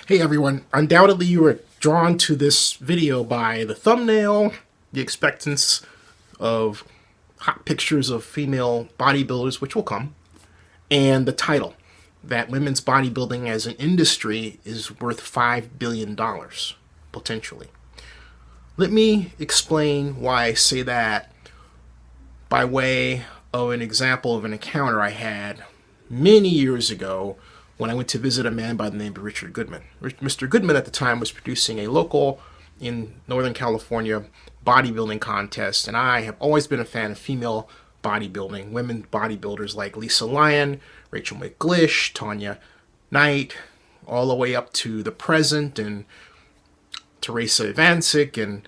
Hey everyone, undoubtedly you were drawn to this video by the thumbnail, the expectance of hot pictures of female bodybuilders, which will come, and the title, that women's bodybuilding as an industry is worth $5 billion, potentially. Let me explain why I say that by way of an example of an encounter I had many years ago when I went to visit a man by the name of Richard Goodman. Mr. Goodman at the time was producing a local in Northern California bodybuilding contest, and I have always been a fan of female bodybuilding, women bodybuilders like Lisa Lyon, Rachel McGlish, Tanya Knight, all the way up to the present, and Teresa Ivancic, and,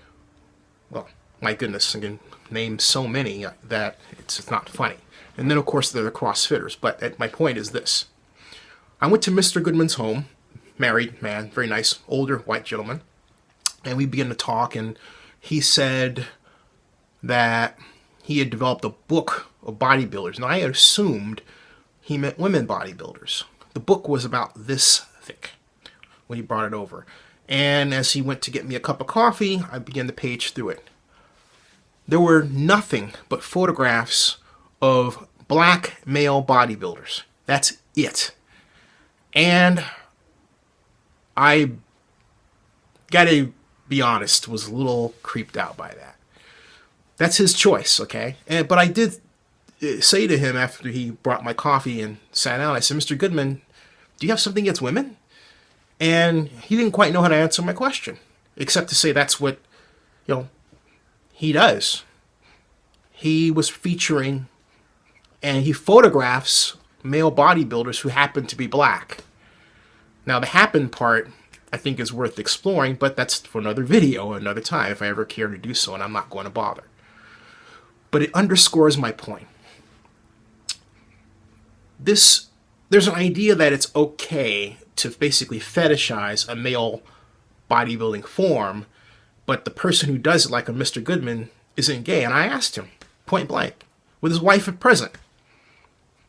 well, my goodness, I can name so many that it's not funny. And then, of course, there are the CrossFitters, but my point is this. I went to Mr. Goodman's home, married man, very nice, older white gentleman, and we began to talk, and he said that he had developed a book of bodybuilders. Now, I had assumed he meant women bodybuilders. The book was about this thick when he brought it over. And as he went to get me a cup of coffee, I began to page through it. There were nothing but photographs of black male bodybuilders. That's it. And I gotta be honest, was a little creeped out by that. That's his choice, okay? But I did say to him after he brought my coffee and sat down, I said, Mr. Goodman, do you have something against women? And he didn't quite know how to answer my question, except to say that's what, he does. He was featuring, and he photographs male bodybuilders who happen to be black. Now, the happen part, I think, is worth exploring, but that's for another video, another time, if I ever care to do so, and I'm not going to bother. But it underscores my point. There's an idea that it's okay to basically fetishize a male bodybuilding form, but the person who does it, like a Mr. Goodman, isn't gay. And I asked him, point blank, with his wife at present.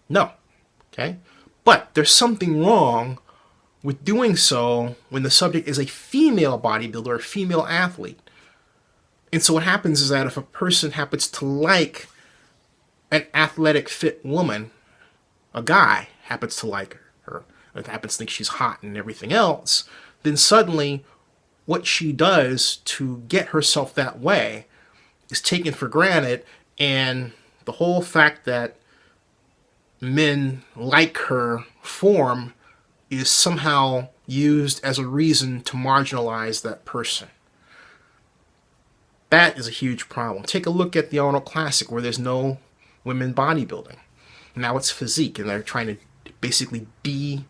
No. Okay? But there's something wrong with doing so when the subject is a female bodybuilder or a female athlete. And so what happens is that if a person happens to like an athletic, fit woman, a guy happens to like her, or happens to think she's hot and everything else, then suddenly what she does to get herself that way is taken for granted, and the whole fact that men like her form is somehow used as a reason to marginalize that person. That is a huge problem. Take a look at the Arnold Classic, where there's no women bodybuilding. Now it's physique, and they're trying to basically be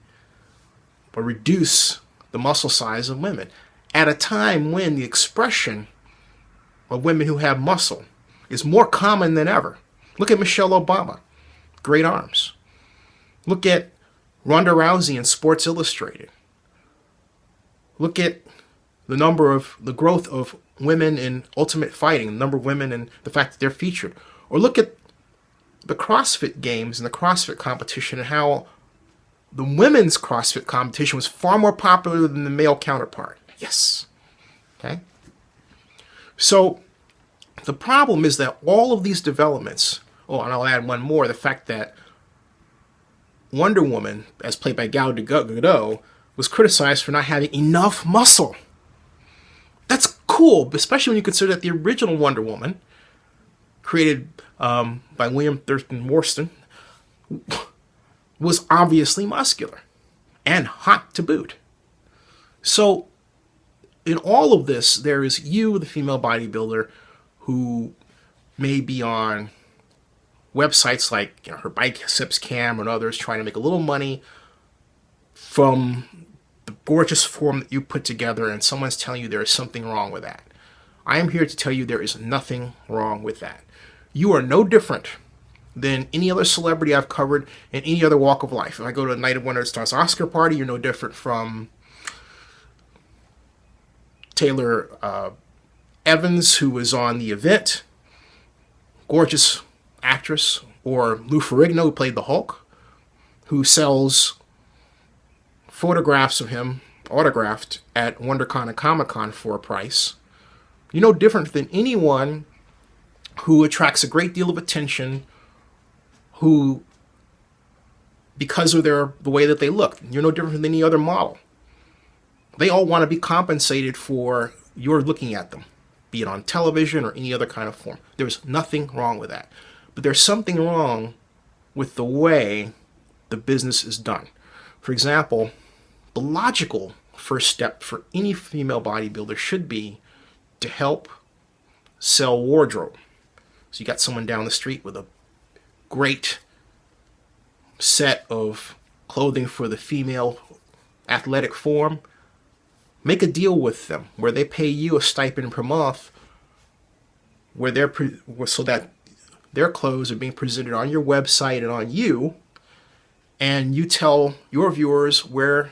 or reduce the muscle size of women at a time when the expression of women who have muscle is more common than ever. Look at Michelle Obama. Great arms. Look at Ronda Rousey in Sports Illustrated. Look at the growth of women in Ultimate Fighting, the number of women and the fact that they're featured. Or look at the CrossFit Games and the CrossFit competition and how the women's CrossFit competition was far more popular than the male counterpart. Yes. Okay? So the problem is that all of these developments, and I'll add one more, the fact that Wonder Woman, as played by Gal Gadot, was criticized for not having enough muscle. That's cool, especially when you consider that the original Wonder Woman, created by William Thurston Morstan, was obviously muscular and hot to boot. So in all of this, there is you, the female bodybuilder, who may be on websites like her biceps cam and others, trying to make a little money from the gorgeous form that you put together, and someone's telling you there is something wrong with that. I am here to tell you there is nothing wrong with that. You are no different than any other celebrity I've covered in any other walk of life. If I go to a Night of Wonder Stars Oscar party, you're no different from Taylor Evans, who was on the event, gorgeous actress, or Lou Ferrigno, who played the Hulk, who sells photographs of him autographed at WonderCon and Comic-Con for a price. You're no different than anyone who attracts a great deal of attention, who, because of the way that they look, you're no different than any other model. They all want to be compensated for your looking at them, be it on television or any other kind of form. There's nothing wrong with that. But there's something wrong with the way the business is done. For example, the logical first step for any female bodybuilder should be to help sell wardrobe. So you got someone down the street with a great set of clothing for the female athletic form. Make a deal with them where they pay you a stipend per month, where so that their clothes are being presented on your website and on you, and you tell your viewers where,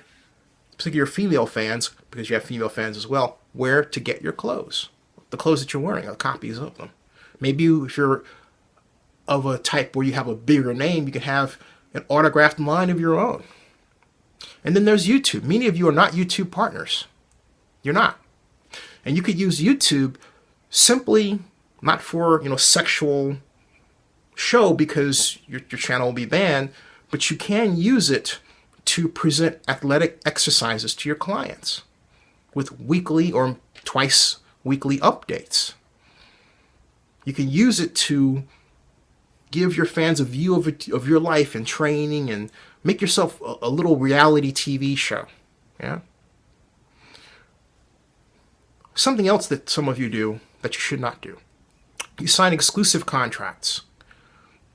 particularly your female fans, because you have female fans as well, where to get your clothes. The clothes that you're wearing, copies of them. Maybe if you're of a type where you have a bigger name, you can have an autographed line of your own. And then there's YouTube. Many of you are not YouTube partners. You're not. And you could use YouTube simply not for, sexual show because your channel will be banned, but you can use it to present athletic exercises to your clients with weekly or twice weekly updates. You can use it to give your fans a view of your life and training and make yourself a little reality TV show. Yeah. Something else that some of you do that you should not do. You sign exclusive contracts.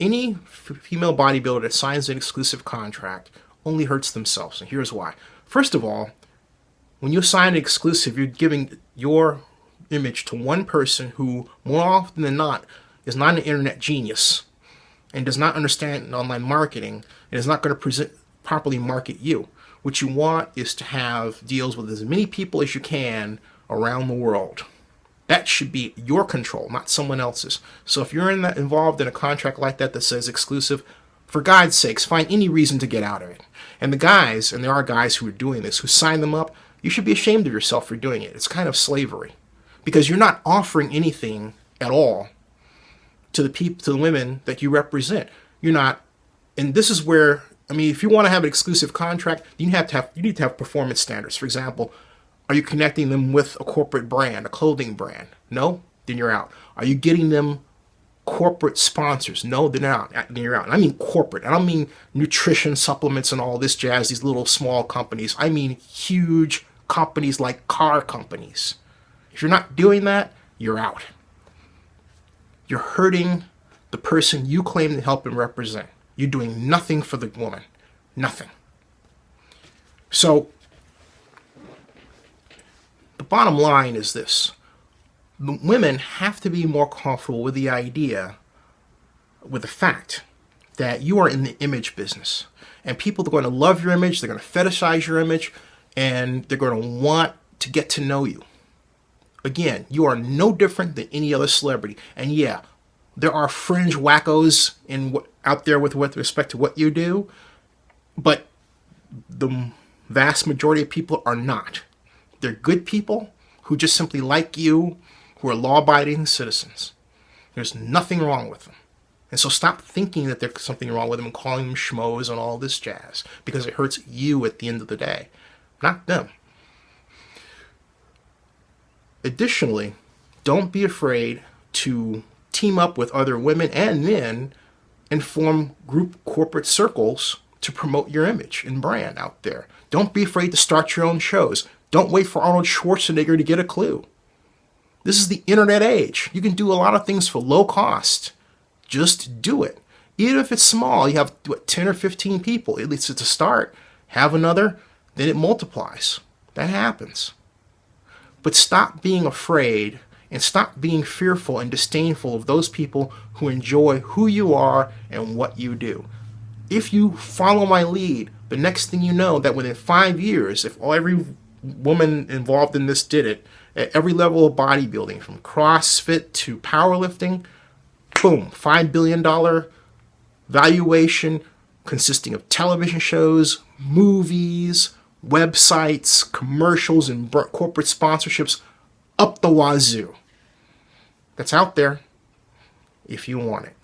Any female bodybuilder that signs an exclusive contract only hurts themselves, and here's why. First of all, when you sign an exclusive, you're giving your image to one person who, more often than not, is not an internet genius and does not understand online marketing and is not going to properly market you. What you want is to have deals with as many people as you can around the world. That should be your control, not someone else's. So if you're involved in a contract like that says exclusive, for God's sakes, find any reason to get out of it. And the guys, and there are guys who are doing this, who sign them up, you should be ashamed of yourself for doing it. It's kind of slavery. Because you're not offering anything at all to the people, to the women that you represent. You're not, and this is where, if you want to have an exclusive contract, you need to have performance standards. For example, are you connecting them with a corporate brand, a clothing brand? No? Then you're out. Are you getting them corporate sponsors? No, they're not. Then you're out. And I mean corporate. I don't mean nutrition supplements and all this jazz, these little small companies. I mean huge companies like car companies. If you're not doing that, you're out. You're hurting the person you claim to help and represent. You're doing nothing for the woman. Nothing. So, the bottom line is this. The women have to be more comfortable with the idea, with the fact that you are in the image business. And people are going to love your image, they're going to fetishize your image, and they're going to want to get to know you. Again, you are no different than any other celebrity. And yeah, there are fringe wackos out there with respect to what you do, but the vast majority of people are not. They're good people who just simply like you, who are law-abiding citizens. There's nothing wrong with them. And so stop thinking that there's something wrong with them and calling them schmoes and all this jazz, because it hurts you at the end of the day, not them. Additionally, don't be afraid to team up with other women and men and form group corporate circles to promote your image and brand out there. Don't be afraid to start your own shows. Don't wait for Arnold Schwarzenegger to get a clue. This is the internet age. You can do a lot of things for low cost. Just do it. Even if it's small, you have 10 or 15 people. At least it's a start. Have another, then it multiplies. That happens. But stop being afraid and stop being fearful and disdainful of those people who enjoy who you are and what you do. If you follow my lead, the next thing you know, that within 5 years, if every woman involved in this did it, at every level of bodybuilding, from CrossFit to powerlifting, boom, $5 billion valuation consisting of television shows, movies, websites, commercials, and corporate sponsorships up the wazoo. That's out there if you want it.